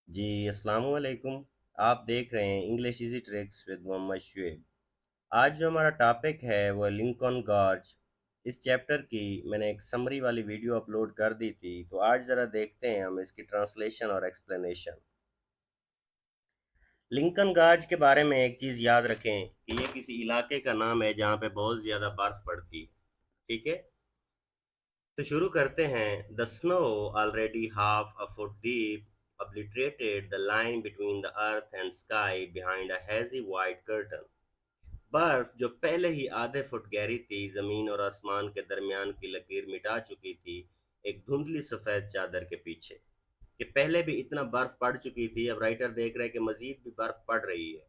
جی السلام علیکم۔ آپ دیکھ رہے ہیں انگلش ایزی ٹرکس ود محمد شعیب۔ آج جو ہمارا ٹاپک ہے وہ لنکن گارج۔ اس چیپٹر کی میں نے ایک سمری والی ویڈیو اپلوڈ کر دی تھی، تو آج ذرا دیکھتے ہیں ہم اس کی ٹرانسلیشن اور ایکسپلینیشن۔ لنکن گارج کے بارے میں ایک چیز یاد رکھیں کہ یہ کسی علاقے کا نام ہے جہاں پہ بہت زیادہ برف پڑتی ہے، ٹھیک ہے؟ تو شروع کرتے ہیں۔ The snow, already half a foot deep, obliterated the line between the earth and sky behind a hazy white curtain۔ برف جو پہلے ہی آدھے فٹ گہری تھی زمین اور آسمان کے درمیان کی لکیر مٹا چکی تھی، ایک دھندلی سفید چادر کے پیچھے۔ کہ پہلے بھی اتنا برف پڑ چکی تھی، اب رائٹر دیکھ رہے کہ مزید بھی برف پڑ رہی ہے،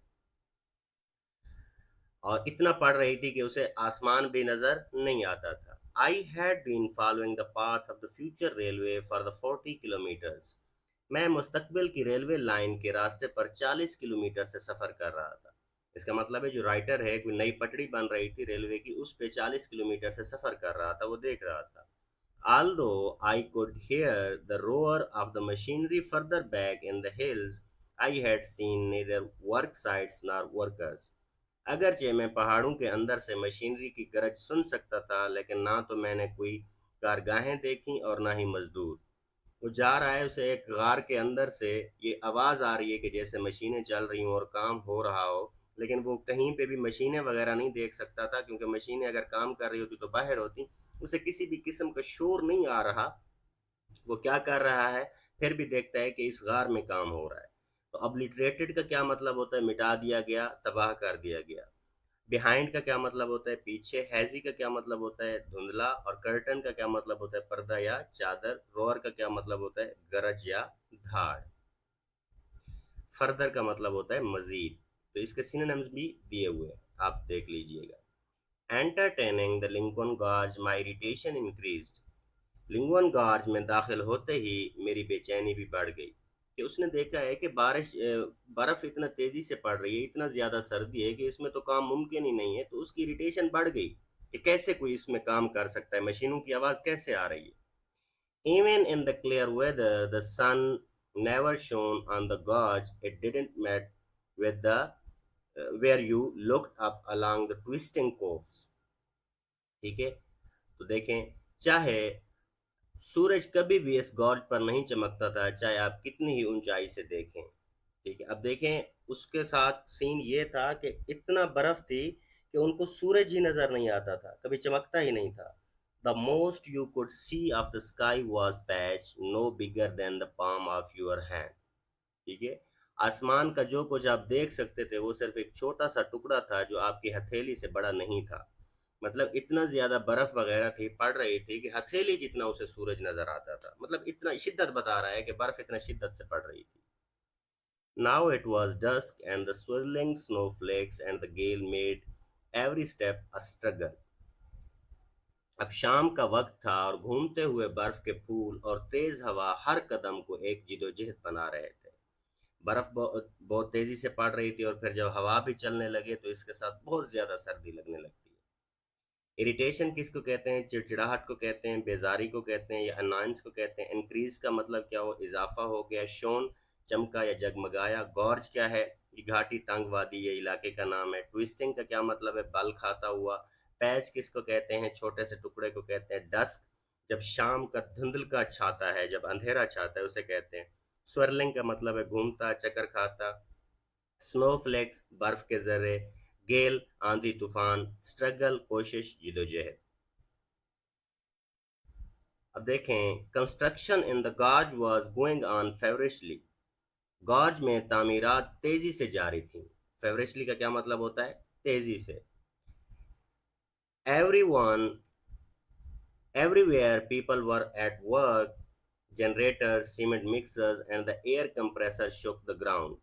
اور اتنا پڑھ رہی تھی کہ اسے آسمان بھی نظر نہیں آتا تھا۔ I had been following the path of the future railway for the 40 kilometers۔ میں مستقبل کی ریلوے لائن کے راستے پر 40 کلومیٹر سے سفر کر رہا تھا۔ اس کا مطلب ہے جو رائٹر ہے، کوئی نئی پٹڑی بن رہی تھی ریلوے کی، اس پہ 40 کلومیٹر سے سفر کر رہا تھا، وہ دیکھ رہا تھا۔ Although I could hear the roar of the machinery further back in the hills, I had seen neither work sites nor workers۔ اگرچہ میں پہاڑوں کے اندر سے مشینری کی گرج سن سکتا تھا، لیکن نہ تو میں نے کوئی کارگاہیں دیکھیں اور نہ ہی مزدور۔ وہ جا رہا ہے، اسے ایک غار کے اندر سے یہ آواز آ رہی ہے کہ جیسے مشینیں چل رہی ہوں اور کام ہو رہا ہو، لیکن وہ کہیں پہ بھی مشینیں وغیرہ نہیں دیکھ سکتا تھا، کیونکہ مشینیں اگر کام کر رہی ہوتی تو باہر ہوتی۔ اسے کسی بھی قسم کا شور نہیں آ رہا، وہ کیا کر رہا ہے، پھر بھی دیکھتا ہے کہ اس غار میں کام ہو رہا ہے۔ تو ابلیٹریٹڈ کا کیا مطلب ہوتا ہے؟ مٹا دیا گیا، تباہ کر دیا گیا۔ بیہائنڈ کا کیا مطلب ہوتا ہے؟ پیچھے۔ ہیزی کا کیا مطلب ہوتا ہے؟ دھندلا۔ اور کرٹن کا کیا مطلب ہوتا ہے؟ پردہ یا چادر۔ روئر کا کیا مطلب ہوتا ہے؟ گرج یا دھاڑ۔ فردر کا مطلب ہوتا ہے مزید۔ تو اس کے سینونیمز بھی دیے ہوئے ہیں، آپ دیکھ لیجئے گا۔ انٹرٹیننگ دا لنکن گارج مائی اریٹیشن انکریزڈ۔ لنگون گارج میں داخل ہوتے ہی میری بے چینی بھی بڑھ گئی، کہ اس نے دیکھا ہے کہ برف اتنا تیزی سے پڑ رہی ہے، اتنا زیادہ سردی ہے کہ اس میں تو کام ممکن ہی نہیں ہے۔ تو اس کی اریٹیشن بڑھ گئی کہ کیسے کوئی اس میں کام کر سکتا ہے، مشینوں کی آواز کیسے آ رہی ہے۔ Even in the clear weather, the sun never shone on the gorge. It didn't met with the where you looked up along the twisting course۔ ٹھیک ہے؟ تو دیکھیں، چاہے سورج کبھی بھی اس گارج پر نہیں چمکتا تھا، چاہے آپ کتنی ہی اونچائی سے دیکھیں۔ ٹھیک ہے؟ اب دیکھیں، اس کے ساتھ سین یہ تھا کہ اتنا برف تھی کہ ان کو سورج ہی نظر نہیں آتا تھا، کبھی چمکتا ہی نہیں تھا۔ The most you could see of the sky was patch no bigger than the palm of your hand۔ ٹھیک ہے؟ آسمان کا جو کچھ آپ دیکھ سکتے تھے وہ صرف ایک چھوٹا سا ٹکڑا تھا جو آپ کی ہتھیلی سے بڑا نہیں تھا۔ مطلب اتنا زیادہ برف وغیرہ تھی، پڑ رہی تھی کہ ہتھیلی جتنا اسے سورج نظر آتا تھا۔ مطلب اتنا شدت بتا رہا ہے کہ برف اتنا شدت سے پڑ رہی تھی۔ Now it was dusk and the swirling snowflakes and the gale made every step a struggle۔ اب شام کا وقت تھا اور گھومتے ہوئے برف کے پھول اور تیز ہوا ہر قدم کو ایک جدوجہد بنا رہے تھے۔ برف بہت بہت تیزی سے پڑ رہی تھی، اور پھر جب ہوا بھی چلنے لگے تو اس کے ساتھ بہت زیادہ سردی لگنے لگتی ہے۔ اریٹیشن کس کو کہتے ہیں؟ چڑچڑاہٹ کو کہتے ہیں، بیزاری کو کہتے ہیں، یا انوائنس کو کہتے ہیں۔ انکریز کا مطلب کیا ہو؟ اضافہ ہو گیا۔ شون، چمکا یا جگمگایا۔ گورج کیا ہے؟ یہ گھاٹی، تنگ وادی، یہ علاقے کا نام ہے۔ ٹویسٹنگ کا کیا مطلب ہے؟ بل کھاتا ہوا۔ پیچ کس کو کہتے ہیں؟ چھوٹے سے ٹکڑے کو کہتے ہیں۔ ڈسک، جب شام کا دھندلکا چھاتا ہے، جب اندھیرا چھاتا ہے، اسے کہتے ہیں۔ سورلنگ کا مطلب ہے گھومتا، چکر کھاتا۔ سنو فلیکس، برف کے ذرے۔ گیل، آندھی طوفان۔ سٹرگل، کوشش، جدوجہد۔ اب دیکھیں، construction in the gorge was going on feverishly. Gorge میں تعمیرات تیزی سے جاری تھیں۔ فیورشلی کا کیا مطلب ہوتا ہے؟ تیزی سے۔ Everyone everywhere people were at work. Generator, cement mixers and the air compressor shook the ground.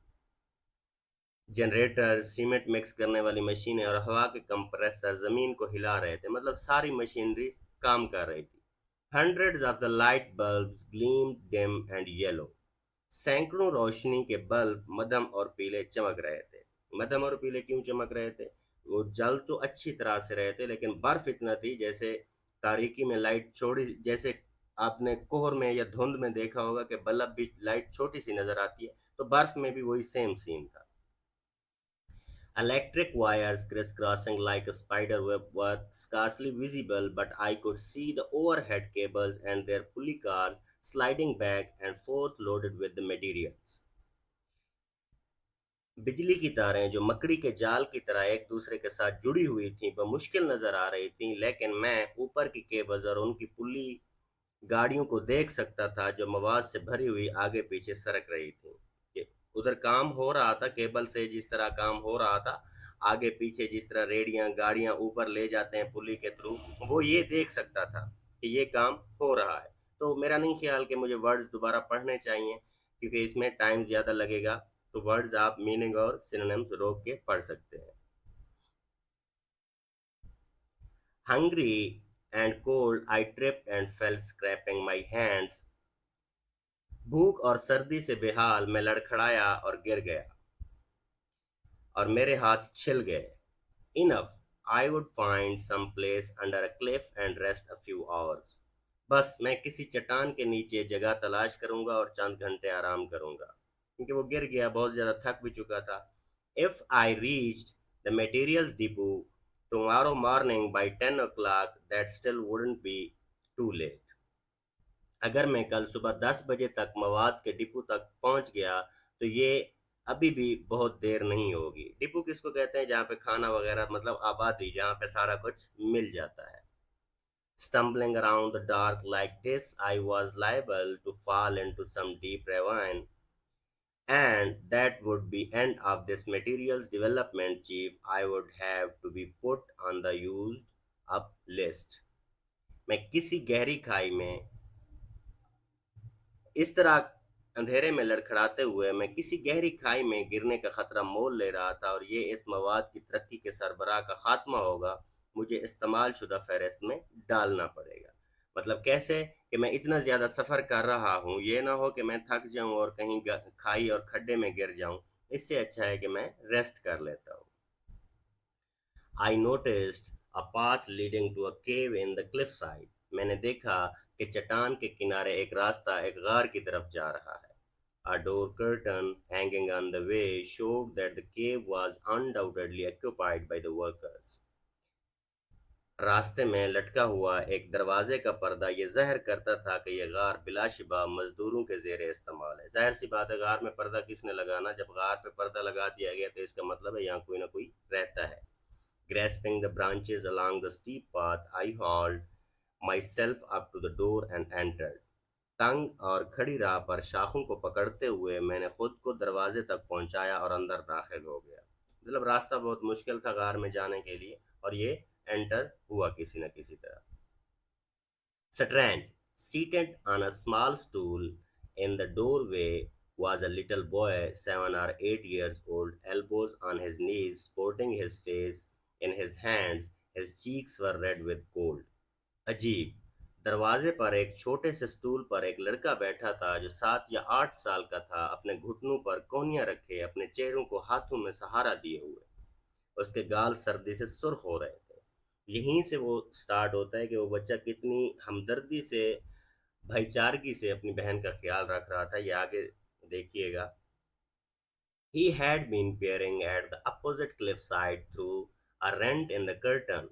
Generator, cement mix کرنے والی مشینیں اور ہوا کے کمپریسر زمین کو ہلا رہے تھے، مطلب ساری مشینری کام کر رہی تھی۔ Hundreds of the light bulbs Gleam dumb and yellow. سینکڑوں روشنی کے بلب مدھم اور پیلے چمک رہے تھے۔ مدھم اور پیلے کیوں چمک رہے تھے؟ وہ جل تو اچھی طرح سے رہے تھے، لیکن برف اتنا تھی جیسے تاریکی میں لائٹ چھوڑی، جیسے آپ نے کوہر میں یا دھند میں دیکھا ہوگا کہ بلب بھی لائٹ چھوٹی سی نظر آتی ہے، تو برف میں بھی وہی سیم سین تھا. Electric wires crisscrossing like a spider web were scarcely visible, but I could see the overhead cables and their pulley cars sliding back and forth loaded with the materials. بجلی کی تاریں جو مکڑی کے جال کی طرح ایک دوسرے کے ساتھ جڑی ہوئی تھیں وہ مشکل نظر آ رہی تھیں، لیکن میں اوپر کی کیبلز اور ان کی پلی گاڑیوں کو دیکھ سکتا تھا جو مواد سے بھری ہوئی آگے پیچھے سرک رہی تھیں. کہ ادھر کام ہو رہا تھا کیبل سے، جس طرح کام ہو رہا تھا آگے پیچھے، جس طرح ریڑیاں گاڑیاں اوپر لے جاتے ہیں پلی کے تھرو، وہ یہ دیکھ سکتا تھا کہ یہ کام ہو رہا ہے. تو میرا نہیں خیال کہ مجھے ورڈز دوبارہ پڑھنے چاہیے کیونکہ اس میں ٹائم زیادہ لگے گا، تو ورڈز آپ میننگ اور سینونیمز روک کے پڑھ سکتے ہیں. Hungry and cold, I tripped and fell scraping my hands. بھوک اور سردی سے بے حال میں لڑکھڑایا اور گر گیا اور میرے ہاتھ چھل گئے. Enough. I would find some place under a cliff and rest a few hours. بس میں کسی چٹان کے نیچے جگہ تلاش کروں گا اور چند گھنٹے آرام کروں گا کیونکہ وہ گر گیا، بہت زیادہ تھک بھی چکا تھا. If I reached the materials depot tomorrow morning by 10 o'clock, that still wouldn't be too late. اگر میں کل صبح 10 بجے تک مواد کے ڈپو تک پہنچ گیا تو یہ ابھی بھی بہت دیر نہیں ہوگی. ڈپو کس کو کہتے ہیں؟ جہاں پہ کھانا وغیرہ، مطلب آبادی جہاں پہ سارا کچھ مل جاتا ہے. Stumbling around the dark like this, I was liable to fall into some deep ravine. And that would be end of this materials development, chief. I would have to be put on the used up list. میں کسی گہری کھائی میں اس طرح اندھیرے میں لڑکھڑاتے ہوئے میں کسی گہری کھائی میں گرنے کا خطرہ مول لے رہا تھا، اور یہ اس مواد کی ترقی کے سربراہ کا خاتمہ ہوگا، مجھے استعمال شدہ فہرست میں ڈالنا پڑے گا. مطلب کیسے کہ میں اتنا زیادہ سفر کر رہا ہوں، یہ نہ ہو کہ میں تھک جاؤں اور کہیں کھائی اور کھڈے میں گر جاؤں، اس سے اچھا ہے کہ میں ریسٹ کر لیتا ہوں. I noticed a path leading to a cave in the cliffside. میں نے دیکھا کہ چٹان کے کنارے ایک راستہ ایک غار کی طرف جا رہا ہے. A door curtain hanging on the way showed that the cave was undoubtedly occupied by the workers. راستے میں لٹکا ہوا ایک دروازے کا پردہ یہ ظاہر کرتا تھا کہ یہ غار بلا شبہ مزدوروں کے زیر استعمال ہے. ظاہر سی بات ہے، غار میں پردہ کس نے لگانا؟ جب غار پہ پردہ لگا دیا گیا تو اس کا مطلب ہے یہاں کوئی نہ کوئی رہتا ہے. Grasping the branches along the steep path, I hauled myself up to the door and entered. تنگ اور کھڑی راہ پر شاخوں کو پکڑتے ہوئے میں نے خود کو دروازے تک پہنچایا اور اندر داخل ہو گیا. مطلب راستہ بہت مشکل تھا غار میں جانے کے لیے، اور یہ انٹر ہوا کسی نہ کسی طرح. Strange, seated on a small stool in the doorway was a little boy, 7 or 8 years old, elbows on his knees, supporting his face in his hands. His cheeks were red with cold. عجیب، دروازے پر ایک چھوٹے سے stool پر ایک لڑکا بیٹھا تھا جو 7 یا 8 سال کا تھا، اپنے گھٹنوں پر کونیاں رکھے، اپنے چہروں کو ہاتھوں میں سہارا دیے ہوئے. اس کے گال سردی سے سرخ ہو رہے تھے. یہیں سے وہ سٹارٹ ہوتا ہے کہ وہ بچہ کتنی ہمدردی سے، بھائی چارگی سے اپنی بہن کا خیال رکھ رہا تھا. یہ آگے دیکھیے گا. He had been peering at the opposite cliffside through a rent in the curtain.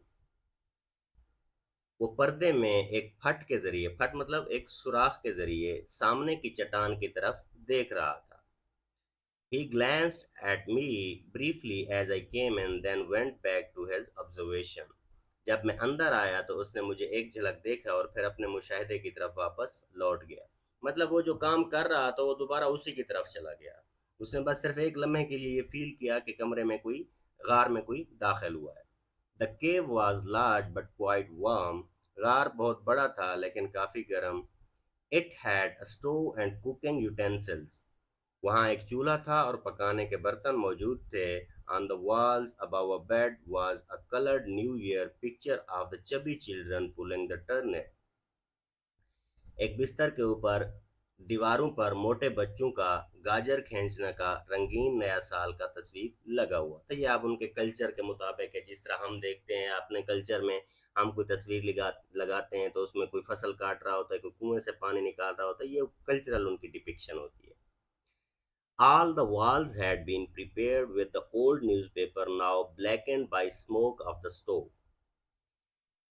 وہ پردے میں ایک پھٹ کے ذریعے، پھٹ مطلب ایک سوراخ کے ذریعے سامنے کی چٹان کی طرف دیکھ رہا تھا. He glanced at me briefly as I came in, then went back to his observation. جب میں اندر آیا تو اس نے مجھے ایک جھلک دیکھا اور پھر اپنے مشاہدے کی طرف واپس لوٹ گیا. مطلب وہ جو کام کر رہا تھا وہ دوبارہ اسی کی طرف چلا گیا. اس نے بس صرف ایک لمحے کے لیے یہ فیل کیا کہ کمرے میں کوئی، غار میں کوئی داخل ہوا ہے. The cave was large but quite warm. غار بہت بڑا تھا لیکن کافی گرم. It had a stove and cooking utensils. وہاں ایک چولہا تھا اور پکانے کے برتن موجود تھے. On the walls above a bed was a colored New Year picture of the chubby children pulling the turnip. ایک بستر کے اوپر دیواروں پر موٹے بچوں کا گاجر کھینچنے کا رنگین نیا سال کا تصویر لگا ہوا تھا. یہ آپ ان کے کلچر کے مطابق ہے، جس طرح ہم دیکھتے ہیں اپنے کلچر میں، ہم کوئی تصویر لگاتے ہیں تو اس میں کوئی فصل کاٹ رہا ہوتا ہے، کوئی کنویں سے پانی نکال رہا ہوتا ہے، یہ کلچرل ان کی ڈپکشن ہوتی ہے. All the walls had been prepared with the old newspaper now blackened by smoke of the stove.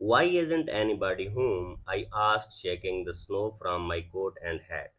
Why isn't anybody home? I asked, shaking the snow from my coat and hat.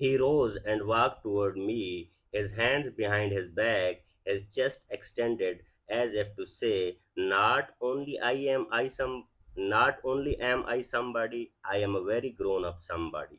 He rose and walked toward me, his hands behind his back, his chest extended as if to say, not only am I somebody, I am a very grown up somebody.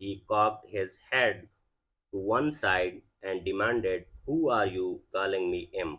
he cocked his head to one side and demanded, who are you calling me imp?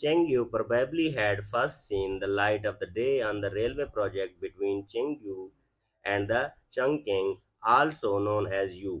Chengdu probably had first seen the light of the day on the railway project between Chengdu and the Chongqing, also known as Yu।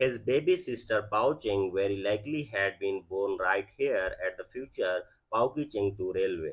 His baby sister Pao Cheng very likely had been born right here at the future Paoki Chengtu railway।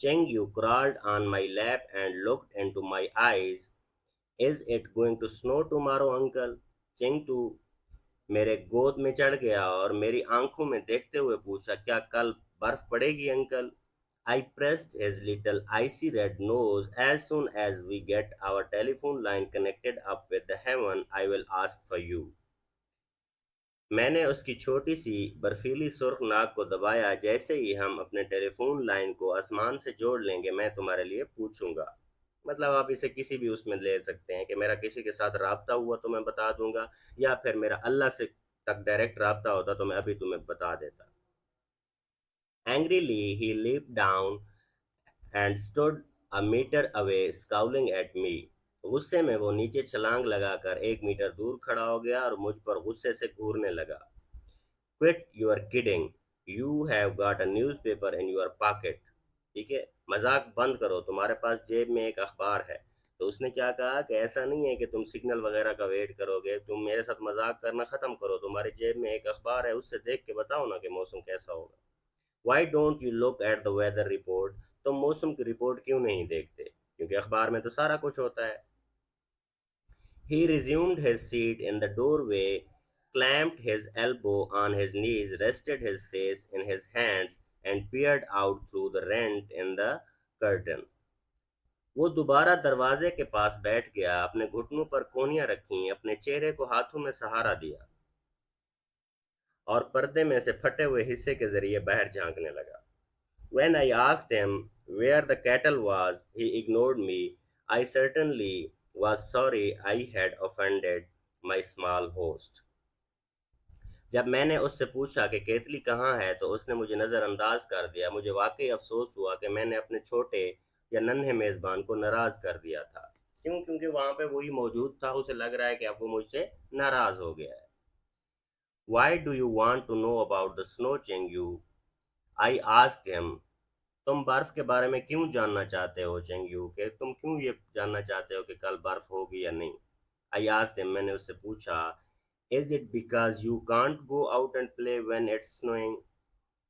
Chengyu crawled on my lap and looked into my eyes. Is it going to snow tomorrow, uncle? Chengdu میرے گود میں چڑھ گیا اور میری آنکھوں میں دیکھتے ہوئے پوچھا کیا کل برف پڑے گی uncle. I pressed his little icy red nose. As soon as we get our telephone line connected up with the heaven, I will ask for you. میں نے اس کی چھوٹی سی برفیلی سرخ ناک کو دبایا. جیسے ہی ہم اپنے ٹیلی فون لائن کو آسمان سے جوڑ لیں گے میں تمہارے لیے پوچھوں گا. مطلب آپ اسے کسی بھی اس میں لے سکتے ہیں کہ میرا کسی کے ساتھ رابطہ ہوا تو میں بتا دوں گا, یا پھر میرا اللہ سے تک ڈائریکٹ رابطہ ہوتا تو میں ابھی تمہیں بتا دیتا. Angrily he leaped down and stood a meter away scowling at me. غصے میں وہ نیچے چھلانگ لگا کر 1 میٹر دور کھڑا ہو گیا اور مجھ پر غصے سے گھورنے لگا. Quit your kidding. You have got a newspaper in your pocket. ٹھیک ہے, مذاق بند کرو, تمہارے پاس جیب میں ایک اخبار ہے. تو اس نے کیا کہا کہ ایسا نہیں ہے کہ تم سگنل وغیرہ کا ویٹ کرو گے, تم میرے ساتھ مذاق کرنا ختم کرو, تمہاری جیب میں ایک اخبار ہے, اس سے دیکھ کے بتاؤ نا کہ موسم کیسا ہوگا. Why don't you look at the weather report? تم موسم کی رپورٹ کیوں نہیں دیکھتے, کیونکہ اخبار میں تو سارا کچھ ہوتا ہے. He resumed his seat in the doorway, clamped his elbow on his knees, rested his face in his hands, and peered out through the rent in the curtain. وہ دوبارہ دروازے کے پاس بیٹھ گیا, اپنے گھٹنوں پر کونیاں رکھیں, اپنے چہرے کو ہاتھوں میں سہارا دیا اور پردے میں سے پھٹے ہوئے حصے کے ذریعے باہر جھانکنے لگا. When I asked him where the cattle was, he ignored me. I certainly was sorry I had offended my small host. جب میں نے اس سے پوچھا کہ کیتلی کہاں ہے تو اس نے مجھے نظر انداز کر دیا. مجھے واقعی افسوس ہوا کہ میں نے اپنے چھوٹے یا ننھے میزبان کو ناراض کر دیا تھا. کیوں؟ کیونکہ وہاں پہ وہی موجود تھا, اسے لگ رہا ہے کہ اب وہ مجھ سے ناراض ہو گیا ہے. Why do you want to know about the snow, Chengyu? I asked him. تم برف کے بارے میں کیوں جاننا چاہتے ہو چنگیو, کہ تم کیوں یہ جاننا چاہتے ہو کہ کل برف ہوگی یا نہیں. I asked him, میں نے اس سے پوچھا, is it because you can't go out and play when it's snowing?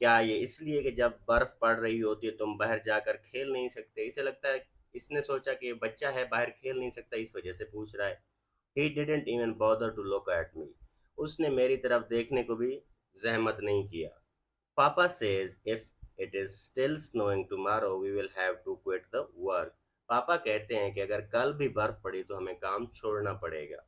کیا یہ اس لیے کہ جب برف پڑ رہی ہوتی ہے تم باہر جا کر کھیل نہیں سکتے. اسے لگتا ہے, اس نے سوچا کہ یہ بچہ ہے باہر کھیل نہیں سکتا, اس وجہ سے پوچھ رہا ہے. He didn't even bother to look at me. اس نے میری طرف دیکھنے کو بھی زحمت نہیں کیا. Papa says if it is still snowing tomorrow we will have to quit the work. پاپا کہتے ہیں کہ اگر کل بھی برف پڑی تو ہمیں کام چھوڑنا پڑے گا.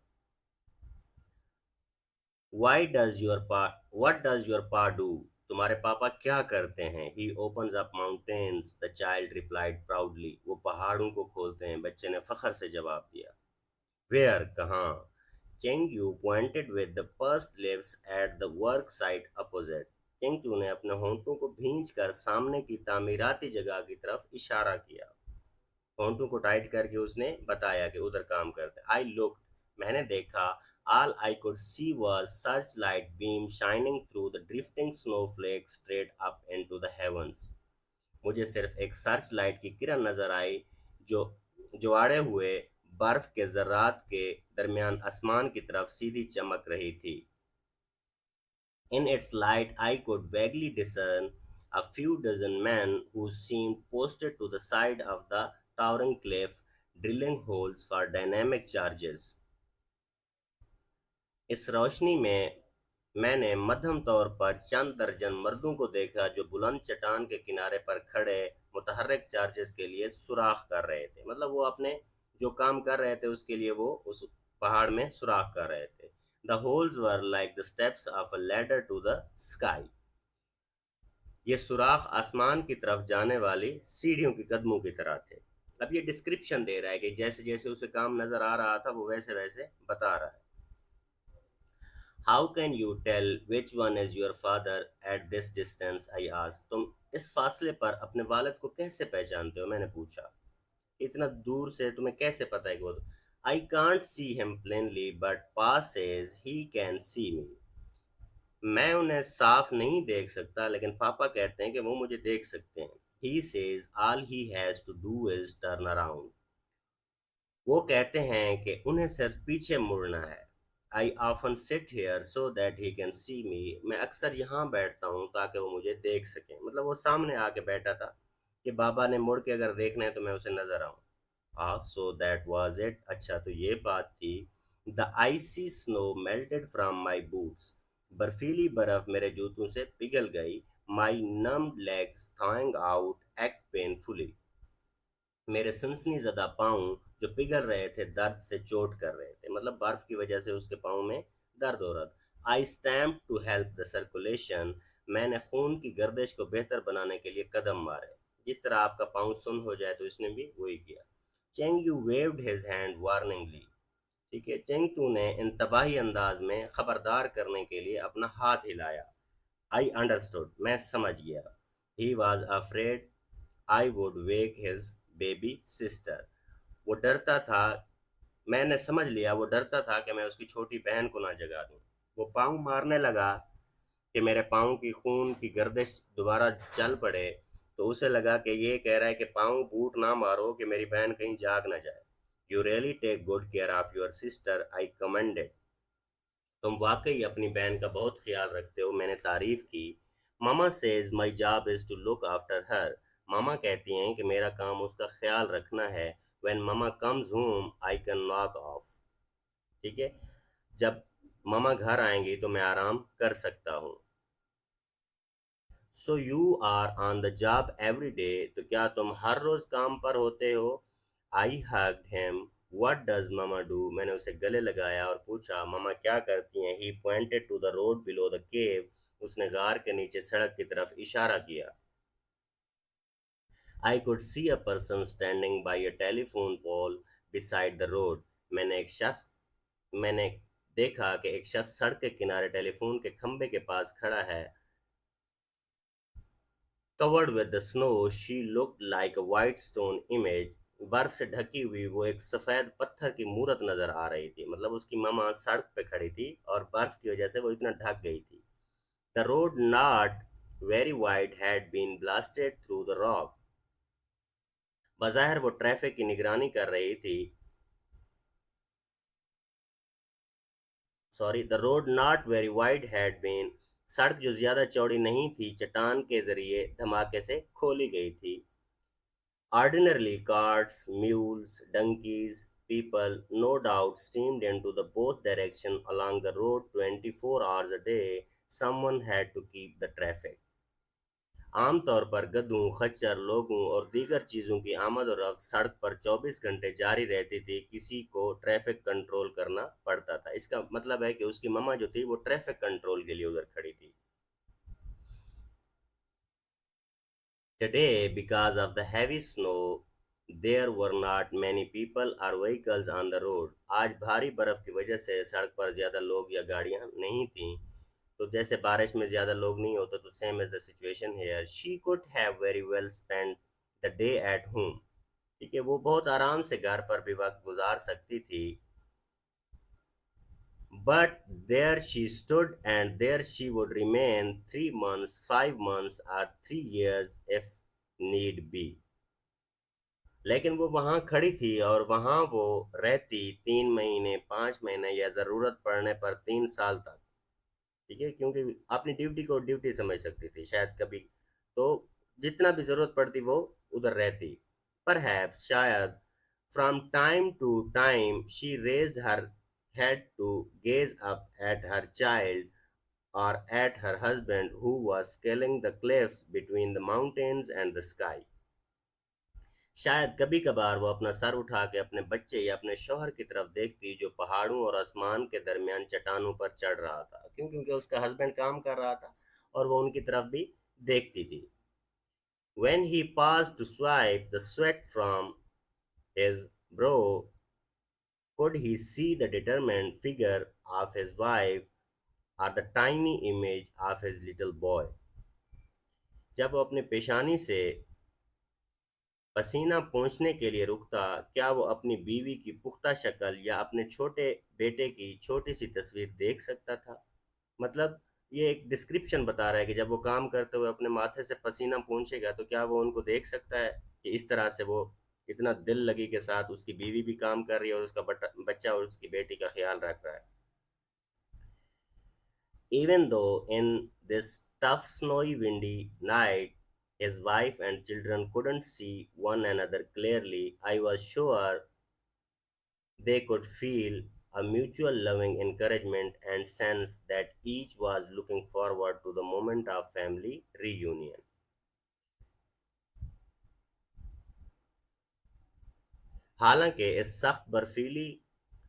What does your pa do? تمہارے پاپا کیا کرتے ہیں. He opens up mountains, the child replied proudly. وہ پہاڑوں کو کھولتے ہیں, بچے نے فخر سے جواب دیا. Where? کہاں؟ Chengyu pointed with the pursed lips at the work site opposite. چنگچو نے اپنے ہونٹوں کو بھینچ کر سامنے کی تعمیراتی جگہ کی طرف اشارہ کیا. ہونٹوں کو ٹائٹ کر کے اس نے بتایا کہ ادھر کام کرتے. I looked. میں نے دیکھا. All I could see was searchlight beam shining through the drifting snowflakes straight up into the heavens. مجھے صرف ایک سرچ لائٹ کی کرن نظر آئی جو جواڑے ہوئے برف کے ذرات کے درمیان آسمان کی طرف سیدھی چمک رہی تھی. In its light I could vaguely discern a few dozen men who seemed posted to the side of the towering cliff, drilling holes for dynamic charges. اس روشنی میں نے مدھم طور پر چند درجن مردوں کو دیکھا جو بلند چٹان کے کنارے پر کھڑے متحرک چارجز کے لیے سوراخ کر رہے تھے. مطلب وہ اپنے جو کام کر رہے تھے اس کے لیے وہ اس پہاڑ میں سوراخ کر رہے تھے. The holes were like the steps of a ladder to the sky. یہ سوراخ آسمان کی طرف جانے والی سیڑھیوں کے قدموں کی طرح تھے. اب یہ ڈسکرپشن دے رہا ہے کہ جیسے جیسے اسے کام نظر آ رہا تھا وہ ویسے ویسے بتا رہا ہے. How can you tell which one is your father at this distance? I asked. تم اس فاصلے پر اپنے والد کو کیسے پہچانتے ہو, میں نے پوچھا. اتنا دور سے تمہیں کیسے پتہ ہے کہ وہ. I can't see him plainly but Pa says he can see me. میں انہیں صاف نہیں دیکھ سکتا لیکن پاپا کہتے ہیں کہ وہ مجھے دیکھ سکتے ہیں. He says all he has to do is turn around. وہ کہتے ہیں کہ انہیں صرف پیچھے مڑنا ہے. I often sit here so that he can see me. میں اکثر یہاں بیٹھتا ہوں تاکہ وہ مجھے دیکھ سکیں. مطلب وہ سامنے آ کے بیٹھا تھا کہ بابا نے مڑ کے اگر دیکھنا ہے تو میں اسے نظر آؤں. So that was it. اچھا تو یہ بات تھی. The icy snow melted from my boots. برفیلی برف میرے جوتوں سے پگھل گئی. My numbed legs thawing out ached painfully. میرے سنسنی زدہ پاؤں جو پگھل رہے تھے درد سے چوٹ کر رہے تھے، مطلب برف کی وجہ سے اس کے پاؤں میں درد ہو رہا تھا. I stamp to help the circulation. میں نے خون کی گردش کو بہتر بنانے کے لیے قدم مارے. جس طرح آپ کا پاؤں سن ہو جائے تو اس نے بھی وہی کیا. Cheng you waved his hand warningly. ٹھیک ہے، چینگ تو نے انتباہی انداز میں خبردار کرنے کے لیے اپنا ہاتھ ہلایا. I understood. میں سمجھ گیا. He was afraid I would wake his baby sister. وہ ڈرتا تھا. میں نے سمجھ لیا وہ ڈرتا تھا کہ میں اس کی چھوٹی بہن کو نہ جگا دوں. وہ پاؤں مارنے لگا کہ میرے پاؤں کی خون کی گردش دوبارہ چل پڑے. تو اسے لگا کہ یہ کہہ رہا ہے کہ پاؤں بوٹ نہ مارو کہ میری بہن کہیں جاگ نہ جائے. You really take good care of your sister I commended. تم واقعی اپنی بہن کا بہت خیال رکھتے ہو، میں نے تعریف کی. Mama says my job is to look after her. ماما کہتی ہیں کہ میرا کام اس کا خیال رکھنا ہے. When mama comes home I can ناک آف. ٹھیک ہے، جب ماما گھر آئیں گی تو میں آرام کر سکتا ہوں. So you are on the job every day. تو کیا تم ہر روز کام پر ہوتے ہو؟ I hugged him. What does mama do. میں نے اسے گلے لگایا اور پوچھا ماما کیا کرتی ہیں. He pointed to the road below the cave. اس نے غار کے نیچے سڑک کی طرف اشارہ کیا. I could see a person standing by a telephone pole beside the road. میں نے ایک شخص میں نے دیکھا کہ ایک شخص سڑک کے کنارے ٹیلی فون کے کھمبے کے پاس کھڑا ہے. covered with the snow she looked like a white stone image. برف سے ڈھکی ہوئی وہ ایک سفید پتھر کی مورت نظر آ رہی تھی. مطلب اس کی ماما سڑک پہ کھڑی تھی اور برف کی وجہ سے وہ اتنا ڈھک گئی تھی. the road not very wide had been blasted through the rock. بظاہر وہ ٹریفک کی نگرانی کر رہی تھی. the road not very wide had been. سڑک جو زیادہ چوڑی نہیں تھی چٹان کے ذریعے دھماکے سے کھولی گئی تھی. Ordinarily carts, mules, donkeys, people no doubt steamed into the both direction along the road 24 hours a day. Someone had to keep the traffic. عام طور پر گدھوں، خچر، لوگوں اور دیگر چیزوں کی آمد و رفت سڑک پر 24 گھنٹے جاری رہتی تھی. کسی کو ٹریفک کنٹرول کرنا پڑتا تھا. اس کا مطلب ہے کہ اس کی مما جو تھی وہ ٹریفک کنٹرول کے لیے ادھر کھڑی تھی. Today, because of the heavy snow, there were not many people or vehicles on the road. آج بھاری برف کی وجہ سے سڑک پر زیادہ لوگ یا گاڑیاں نہیں تھیں. تو جیسے بارش میں زیادہ لوگ نہیں ہوتے تو same as the situation here. She could have very well spent the day at home. ٹھیک ہے، وہ بہت آرام سے گھر پر بھی وقت گزار سکتی تھی. But there she stood and there she would remain 3 months, 5 months or 3 years if need be. لیکن وہ وہاں کھڑی تھی اور وہاں وہ رہتی 3 مہینے، 5 مہینے یا ضرورت پڑنے پر 3 سال تک. ٹھیک ہے، کیونکہ اپنی ڈیوٹی کو ڈیوٹی سمجھ سکتی تھی شاید کبھی. تو جتنا بھی ضرورت پڑتی وہ ادھر رہتی. Perhaps شاید from time to time she raised her head to gaze up at her child or at her husband who was scaling the cliffs between the mountains and the sky. شاید کبھی کبھار وہ اپنا سر اٹھا کے اپنے بچے یا اپنے شوہر کی طرف دیکھتی جو پہاڑوں اور آسمان کے درمیان چٹانوں پر چڑھ رہا تھا. کیونکہ اس کا ہسبینڈ کام کر رہا تھا اور وہ ان کی طرف بھی دیکھتی تھی. When he paused to swipe the sweat from his brow, could he see the determined figure of his wife or the tiny image of his little boy. جب وہ اپنی پیشانی سے پسینہ پہنچنے کے لیے رکتا، کیا وہ اپنی بیوی کی پختہ شکل یا اپنے چھوٹے بیٹے کی چھوٹی سی تصویر دیکھ سکتا تھا؟ مطلب یہ ایک ڈسکرپشن بتا رہا ہے کہ جب وہ کام کرتے ہوئے اپنے ماتھے سے پسینہ پہنچے گا تو کیا وہ ان کو دیکھ سکتا ہے کہ اس طرح سے وہ اتنا دل لگی کے ساتھ اس کی بیوی بھی کام کر رہی ہے اور اس کا بچہ اور اس کی بیٹی کا خیال رکھ رہا ہے. Even though in this tough, snowy, windy night his wife and children couldn't see one another clearly, I was sure they could feel a mutual loving encouragement and sense that each was looking forward to the moment of family reunion. حالانکہ اس سخت برفیلی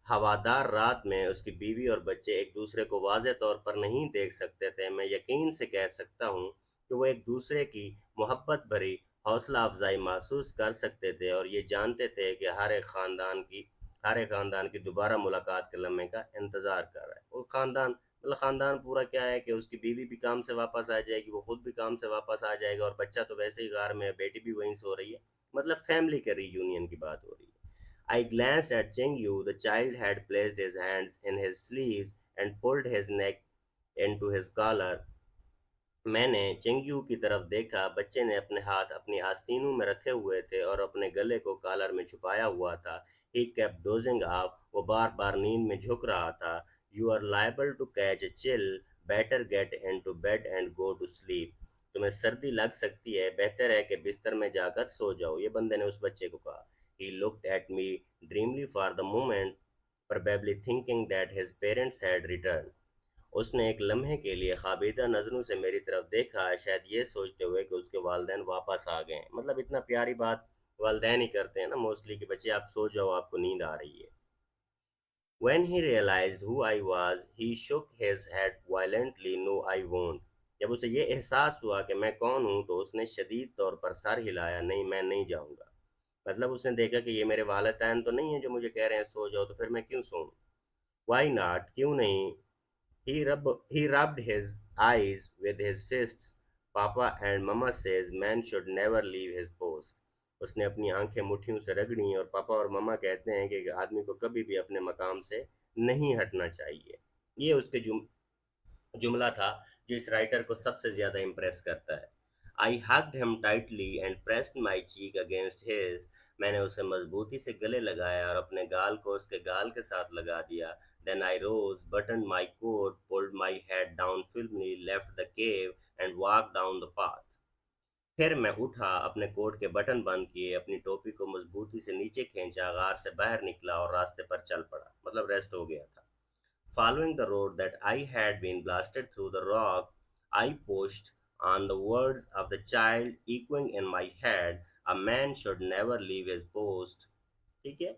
ہوادار رات میں اس کی بیوی اور بچے ایک دوسرے کو واضح طور پر نہیں دیکھ سکتے تھے، میں یقین سے کہہ سکتا ہوں کہ وہ ایک دوسرے کی محبت بھری حوصلہ افزائی محسوس کر سکتے تھے، اور یہ جانتے تھے کہ ہر ایک خاندان کی دوبارہ ملاقات کے لمحے کا انتظار کر رہا ہے۔ وہ خاندان پورا کیا ہے کہ اس کی بیوی بھی کام سے واپس آ جائے گی، وہ خود بھی کام سے واپس آ جائے گا، اور بچہ تو ویسے ہی گھر میں ہے، بیٹی بھی وہیں سو رہی ہے، مطلب فیملی کے ری یونین کی بات ہو رہی ہے۔ I glanced at Chengyu. The child had placed his hands in his sleeves and pulled his neck into his collar. میں نے چنگیو کی طرف دیکھا، بچے نے اپنے ہاتھ اپنی آستینوں میں رکھے ہوئے تھے اور اپنے گلے کو کالر میں چھپایا ہوا تھا۔ He kept dozing off. وہ بار بار نیند میں جھک رہا تھا۔ You are liable to catch a chill. Better get into bed and go to sleep. تمہیں سردی لگ سکتی ہے، بہتر ہے کہ بستر میں جا کر سو جاؤ، یہ بندے نے اس بچے کو کہا۔ He looked at me dreamily for the moment, probably thinking that his parents had returned. اس نے ایک لمحے کے لیے خوابیدہ نظروں سے میری طرف دیکھا، شاید یہ سوچتے ہوئے کہ اس کے والدین واپس آ گئے ہیں۔ مطلب اتنا پیاری بات والدین ہی کرتے ہیں نا موسٹلی، کہ بچے آپ سو جاؤ، آپ کو نیند آ رہی ہے۔ When he realized who I was, he shook his head violently. No, I won't. جب اسے یہ احساس ہوا کہ میں کون ہوں تو اس نے شدید طور پر سر ہلایا، نہیں میں نہیں جاؤں گا۔ مطلب اس نے دیکھا کہ یہ میرے والدین تو نہیں ہیں جو مجھے کہہ رہے ہیں سو جاؤ، تو پھر میں کیوں سوؤں؟ Why not؟ کیوں نہیں؟ He rubbed his eyes with his fists. Papa and Mama says man should never leave his post. اس نے اپنی آنکھیں مٹھیوں سے رگڑیں، اور پاپا اور مما کہتے ہیں کہ آدمی کو کبھی بھی اپنے مقام سے نہیں ہٹنا چاہیے۔ یہ اس کے جملہ تھا جو اس رائٹر کو سب سے زیادہ امپریس کرتا ہے۔ I hugged him tightly and pressed my cheek against his. میں نے اسے مضبوطی سے گلے لگایا اور اپنے گال کو اس کے گال کے ساتھ لگا دیا۔ Then I rose, buttoned my coat, pulled my head down firmly, left the cave and walked down the path. پھر میں اٹھا، اپنے کوٹ کے بٹن بند کیے، اپنی ٹوپی کو مضبوطی سے نیچے کھینچا، غار سے باہر نکلا اور راستے پر چل پڑا، مطلب ریسٹ ہو گیا تھا۔ Following the road that I had been blasted through the rock, I pushed on the words of the child echoing in my head, a man should never leave his post. ٹھیک ہے،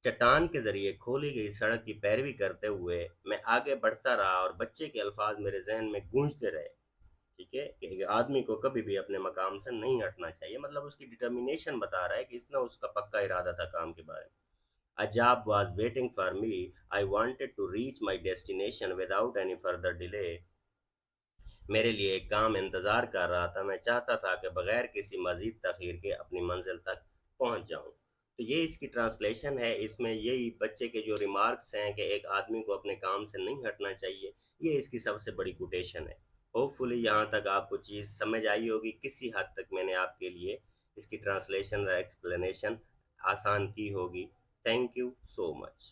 چٹان کے ذریعے کھولی گئی سڑک کی پیروی کرتے ہوئے میں آگے بڑھتا رہا، اور بچے کے الفاظ میرے ذہن میں گونجتے رہے۔ ٹھیک ہے، کہ آدمی کو کبھی بھی اپنے مقام سے نہیں ہٹنا چاہیے، مطلب اس کی ڈٹرمینیشن بتا رہا ہے کہ اتنا اس کا پکا ارادہ تھا کام کے بارے میں۔ A job was waiting for me. I wanted to reach my destination without any further delay. میرے لیے ایک کام انتظار کر رہا تھا، میں چاہتا تھا کہ بغیر کسی مزید تاخیر کے اپنی منزل تک پہنچ جاؤں۔ تو یہ اس کی ٹرانسلیشن ہے، اس میں یہی بچے کے جو ریمارکس ہیں کہ ایک آدمی کو اپنے کام سے نہیں ہٹنا چاہیے، یہ اس کی سب سے بڑی کوٹیشن ہے۔ ہوپ فلی یہاں تک آپ کو چیز سمجھ آئی ہوگی، کسی حد تک میں نے آپ کے لیے اس کی ٹرانسلیشن اور ایکسپلینیشن آسان کی ہوگی۔ Thank you so much.